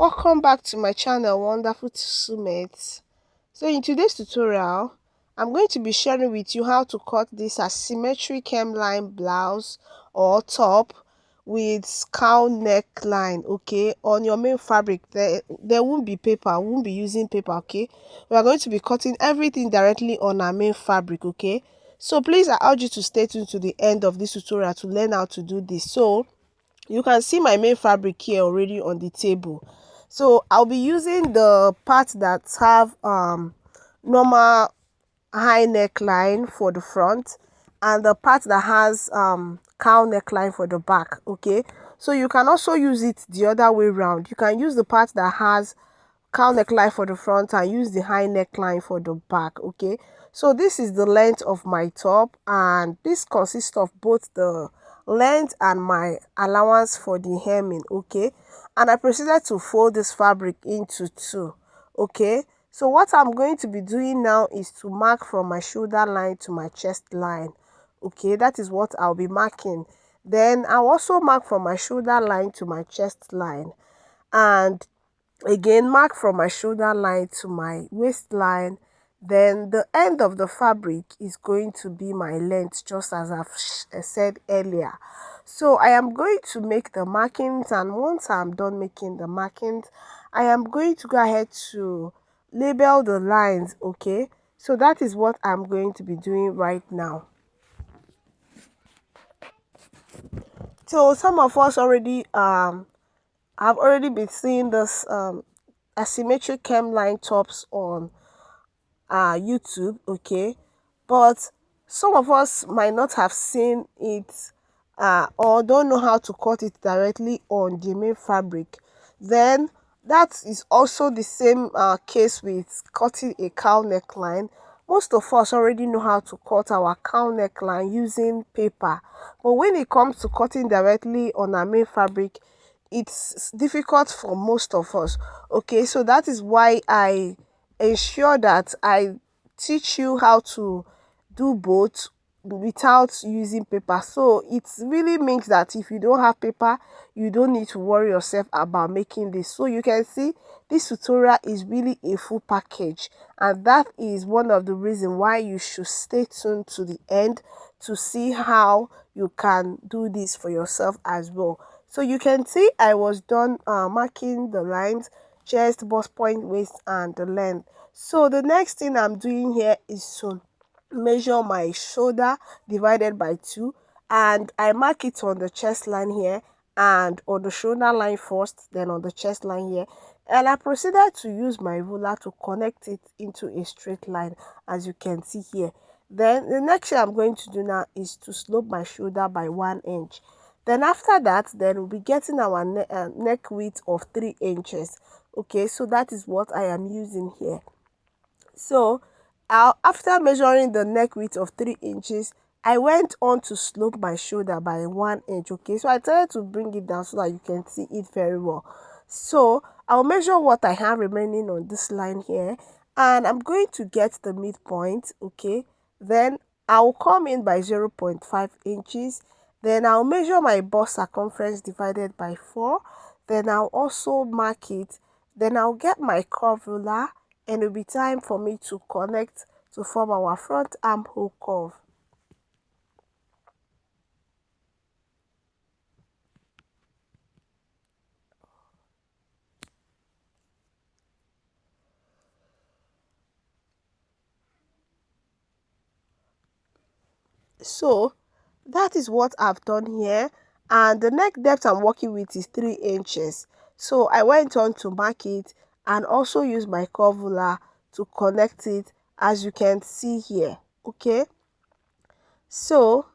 Welcome back to my channel, wonderful mates. So in today's tutorial, I'm going to be sharing with you how to cut this asymmetric hemline blouse or top with cowl neckline. Okay, on your main fabric there won't be paper, won't be using paper. Okay, we are going to be cutting everything directly on our main fabric. Okay, so please, I urge you to stay tuned to the end of this tutorial to learn how to do this. So you can see my main fabric here already on the table. So I'll be using the parts that have normal high neckline for the front and the part that has cowl neckline for the back. Okay, so you can also use it the other way around. You can use the part that has cowl neckline for the front and use the high neckline for the back. Okay, so this is the length of my top, and this consists of both the length and my allowance for the hemming. Okay, and I proceeded to fold this fabric into two. Okay, so what I'm going to be doing now is to mark from my shoulder line to my chest line. Okay, that is what I'll be marking. Then I'll also mark from my shoulder line to my chest line, and again mark from my shoulder line to my waistline. Then the end of the fabric is going to be my length, just as I've said earlier. So I am going to make the markings, and once I'm done making the markings, I am going to go ahead to label the lines. Okay, so that is what I'm going to be doing right now. So some of us already I've already been seeing this asymmetric hemline tops on YouTube. Okay, but some of us might not have seen it or don't know how to cut it directly on the main fabric. Then that is also the same case with cutting a cowl neckline. Most of us already know how to cut our cowl neckline using paper, but when it comes to cutting directly on our main fabric, it's difficult for most of us. Okay, so that is why I ensure that I teach you how to do both without using paper. So it really means that if you don't have paper, you don't need to worry yourself about making this. So you can see this tutorial is really a full package, and that is one of the reasons why you should stay tuned to the end to see how you can do this for yourself as well. So you can see I was done marking the lines, chest, bust point, waist, and the length. So the next thing I'm doing here is to measure my shoulder divided by 2, and I mark it on the chest line here and on the shoulder line first, then on the chest line here, and I proceeded to use my ruler to connect it into a straight line, as you can see here. Then the next thing I'm going to do now is to slope my shoulder by 1 inch. Then after that, then we'll be getting our neck width of 3 inches. Okay, so that is what I am using here. So after measuring the neck width of 3 inches, I went on to slope my shoulder by 1 inch. Okay, so I tried to bring it down so that you can see it very well. So I'll measure what I have remaining on this line here, and I'm going to get the midpoint. Okay, then I'll come in by 0.5 inches. Then I'll measure my bust circumference divided by 4. Then I'll also mark it. Then I'll get my curve ruler, and it'll be time for me to connect to form our front armhole curve. So that is what I've done here, and the neck depth I'm working with is 3 inches. So I went on to mark it and also use my curve ruler to connect it, as you can see here. Okay, so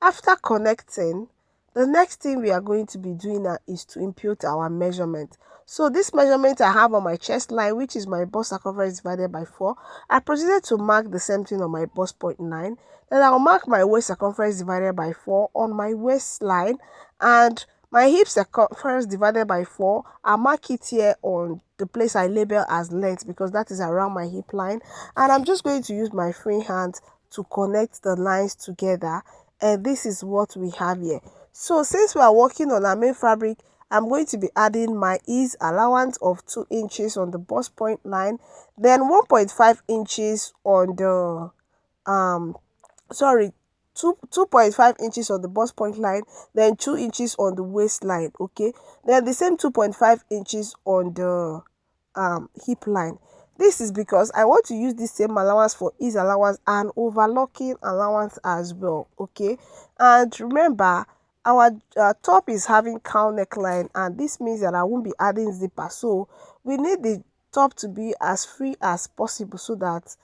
after connecting, the next thing we are going to be doing now is to impute our measurement. So this measurement I have on my chest line, which is my bust circumference divided by 4. I proceeded to mark the same thing on my bust point 9. Then I'll mark my waist circumference divided by 4 on my waistline, and my hip circumference divided by 4, I'll mark it here on the place I label as length, because that is around my hip line. And I'm just going to use my free hand to connect the lines together, and this is what we have here. So since we are working on our main fabric, I'm going to be adding my ease allowance of 2 inches on the bust point line, then 1.5 inches on the um sorry 2.5 inches on the bust point line, then 2 inches on the waistline. Okay, then the same 2.5 inches on the hip line. This is because I want to use the same allowance for ease allowance and overlocking allowance as well. Okay, and remember, our top is having cowl neckline, and this means that I won't be adding zipper, so we need the top to be as free as possible so that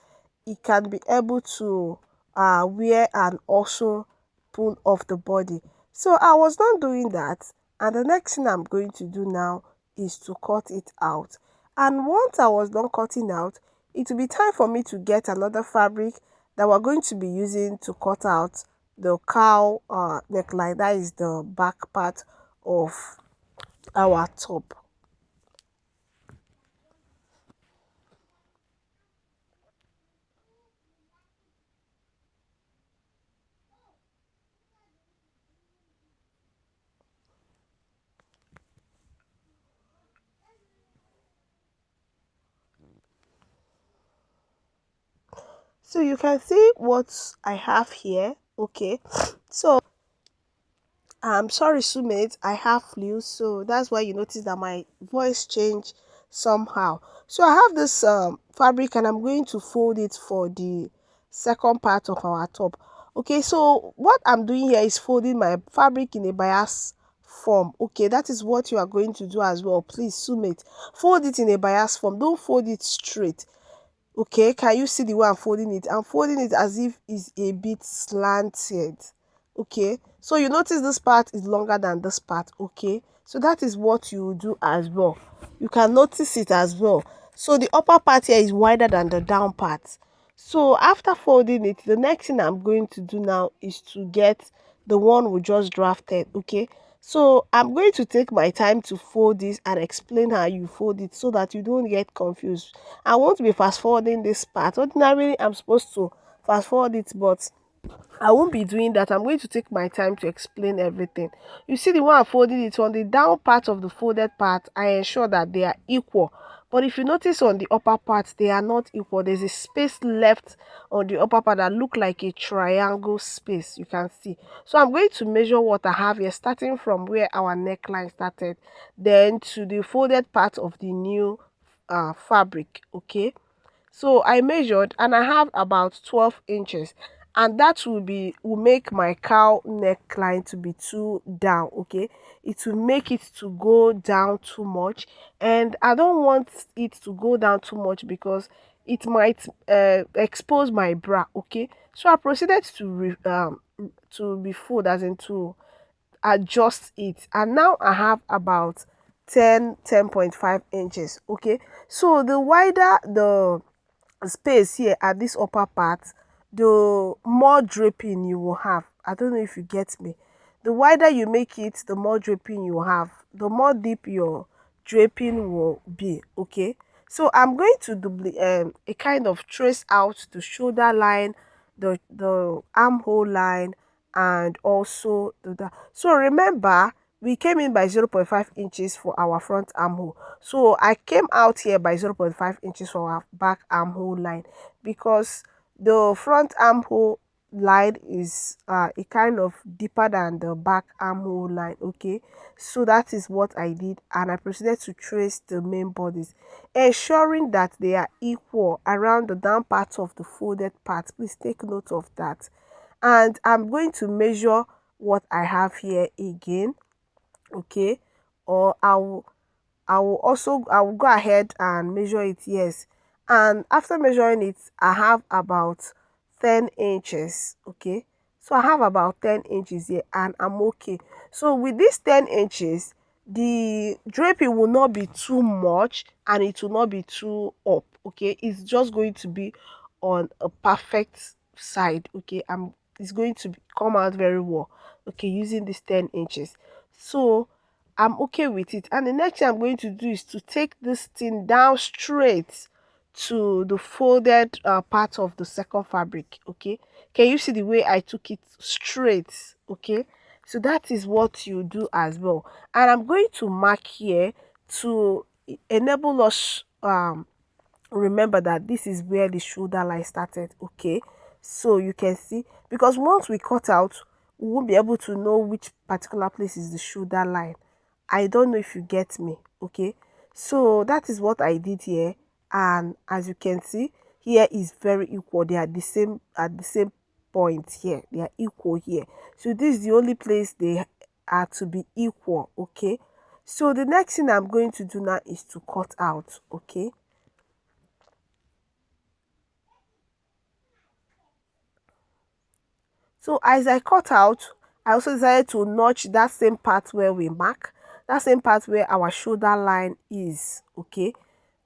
it can be able to wear and also pull off the body. So I was not doing that, and the next thing I'm going to do now is to cut it out. And once I was done cutting out, it will be time for me to get another fabric that we're going to be using to cut out the cowl neckline, that is the back part of our top. So you can see what I have here. Okay, so I'm sorry, Sumit, I have flu, so that's why you notice that my voice changed somehow. So I have this fabric, and I'm going to fold it for the second part of our top. Okay, so what I'm doing here is folding my fabric in a bias form. Okay, that is what you are going to do as well. Please, Sumit, fold it in a bias form. Don't fold it straight. Okay, can you see the way I'm folding it? I'm folding it as if it's a bit slanted. Okay, so you notice this part is longer than this part. Okay, so that is what you will do as well. You can notice it as well. So the upper part here is wider than the down part. So after folding it, the next thing I'm going to do now is to get the one we just drafted. Okay, so I'm going to take my time to fold this and explain how you fold it so that you don't get confused. I won't be fast forwarding this part. Ordinarily, I'm supposed to fast forward it, but I won't be doing that. I'm going to take my time to explain everything. You see the one I'm folding it on the down part of the folded part, I ensure that they are equal. But if you notice on the upper part, they are not equal. There's a space left on the upper part that look like a triangle space. You can see. So I'm going to measure what I have here, starting from where our neckline started, then to the folded part of the new fabric. Okay, so I measured and I have about 12 inches, and that will make my cowl neckline to be too down. Okay, it will make it to go down too much, and I don't want it to go down too much because it might expose my bra. Okay, so I proceeded to be fold, as in to adjust it, and now I have about 10.5 inches. Okay, so the wider the space here at this upper part, the more draping you will have. I don't know if you get me. The wider you make it, the more draping you have, the more deep your draping will be. Okay, so I'm going to a kind of trace out the shoulder line, the armhole line, and also so remember, we came in by 0.5 inches for our front armhole, so I came out here by 0.5 inches for our back armhole line, because the front armhole line is a kind of deeper than the back armhole line. Okay, so that is what I did, and I proceeded to trace the main bodies, ensuring that they are equal around the down part of the folded part. Please take note of that. And I'm going to measure what I have here again. Okay, or I will go ahead and measure it. Yes, and after measuring it, I have about 10 inches. Okay, so I have about 10 inches here, and I'm okay. So with these 10 inches, the draping will not be too much and it will not be too up. Okay, it's just going to be on a perfect side. Okay, it's going to come out very well. Okay, using these 10 inches. So I'm okay with it. And the next thing I'm going to do is to take this thing down straight to the folded part of the second fabric. Okay, can you see the way I took it straight? Okay, So that is what you do as well. And I'm going to mark here to enable us remember that this is where the shoulder line started. Okay, so you can see, because once we cut out, we won't be able to know which particular place is the shoulder line. I don't know if you get me. Okay, so that is what I did here. And as you can see, here is very equal. They are the same at the same point here. They are equal here. So this is the only place they are to be equal. Okay, so the next thing I'm going to do now is to cut out. Okay, so as I cut out, I also decided to notch that same part where we mark, that same part where our shoulder line is. Okay,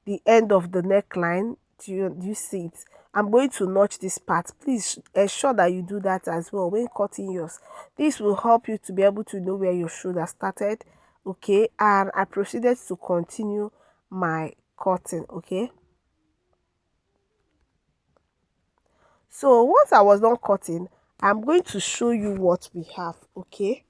the end of the neckline. Do you see it? I'm going to notch this part. Please ensure that you do that as well when cutting yours. This will help you to be able to know where your shoulder started. Okay, and I proceeded to continue my cutting. Okay, so once I was done cutting, I'm going to show you what we have. Okay,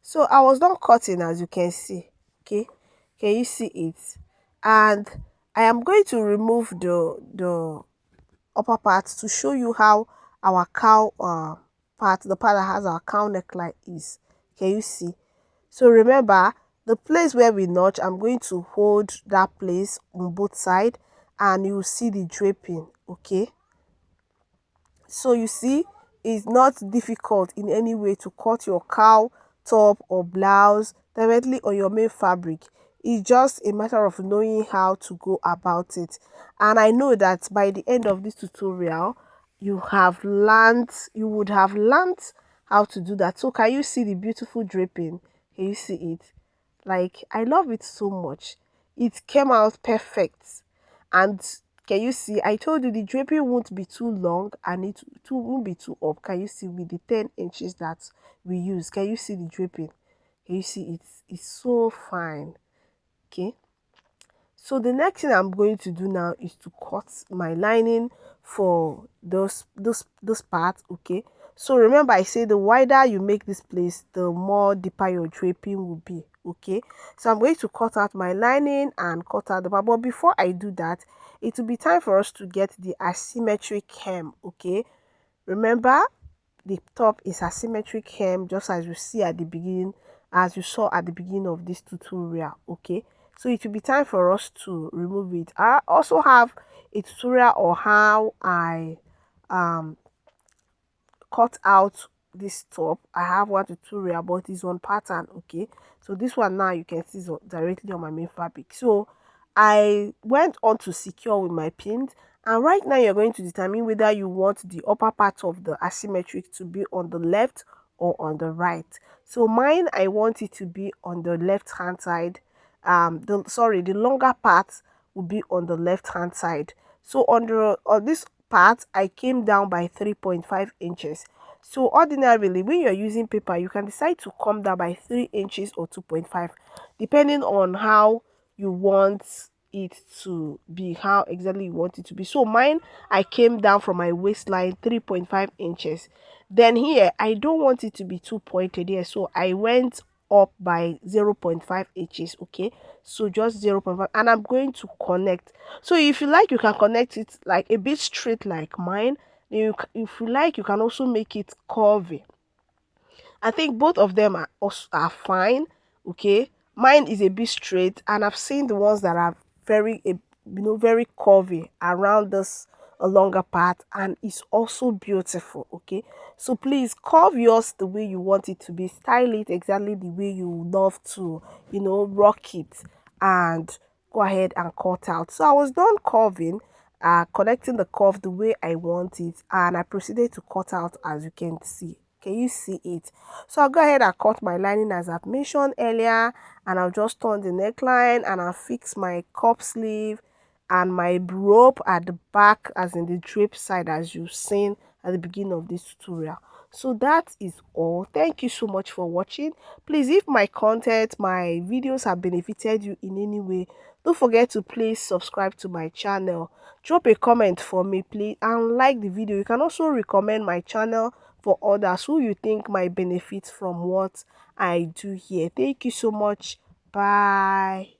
so I was done cutting, as you can see. Okay, can you see it? And I am going to remove the upper part to show you how our cowl part, the part that has our cowl neckline is. Can you see? So remember, the place where we notch, I'm going to hold that place on both sides, and you will see the draping. Okay, so you see, it's not difficult in any way to cut your cowl top or blouse directly on your main fabric. It's just a matter of knowing how to go about it. And I know that by the end of this tutorial, you would have learned how to do that. So can you see the beautiful draping? Can you see it? Like, I love it so much. It came out perfect. And can you see? I told you the draping won't be too long and it too won't be too up. Can you see with the 10 inches that we use? Can you see the draping? Can you see it's so fine? Okay. So the next thing I'm going to do now is to cut my lining for those parts. Okay, so remember I say the wider you make this place, the more deeper your draping will be. Okay, so I'm going to cut out my lining and cut out the part, but before I do that, it will be time for us to get the asymmetric hem. Okay, remember, the top is asymmetric hem, just as you see at the beginning, as you saw at the beginning of this tutorial. Okay, so it will be time for us to remove it. I also have a tutorial on how I um cut out this top. I have one tutorial, but it's on pattern. Okay, so this one now you can see is directly on my main fabric. So I went on to secure with my pins, and right now you're going to determine whether you want the upper part of the asymmetric to be on the left or on the right. So mine, I want it to be on the left hand side. The longer part will be on the left hand side. So on this part, I came down by 3.5 inches. So ordinarily, when you're using paper, you can decide to come down by 3 inches or 2.5, depending on how you want it to be, how exactly you want it to be. So mine, I came down from my waistline 3.5 inches. Then here, I don't want it to be too pointed here, so I went up by 0.5 inches. Okay, so just 0.5, and I'm going to connect. So if you like, you can connect it like a bit straight like mine. If you like, you can also make it curvy. I think both of them are fine. Okay, mine is a bit straight, and I've seen the ones that are very curvy around this a longer part, and it's also beautiful. Okay, so please curve yours the way you want it to be, style it exactly the way you love to, rock it, and go ahead and cut out. So I was done curving, connecting the curve the way I want it, and I proceeded to cut out, as you can see. Can you see it? So I'll go ahead and cut my lining as I've mentioned earlier, and I'll just turn the neckline, and I'll fix my cup sleeve and my rope at the back, as in the drape side, as you've seen at the beginning of this tutorial. So that is all. Thank you so much for watching. Please, if my content, my videos have benefited you in any way, don't forget to please subscribe to my channel. Drop a comment for me, please, and like the video. You can also recommend my channel for others who you think might benefit from what I do here. Thank you so much. Bye.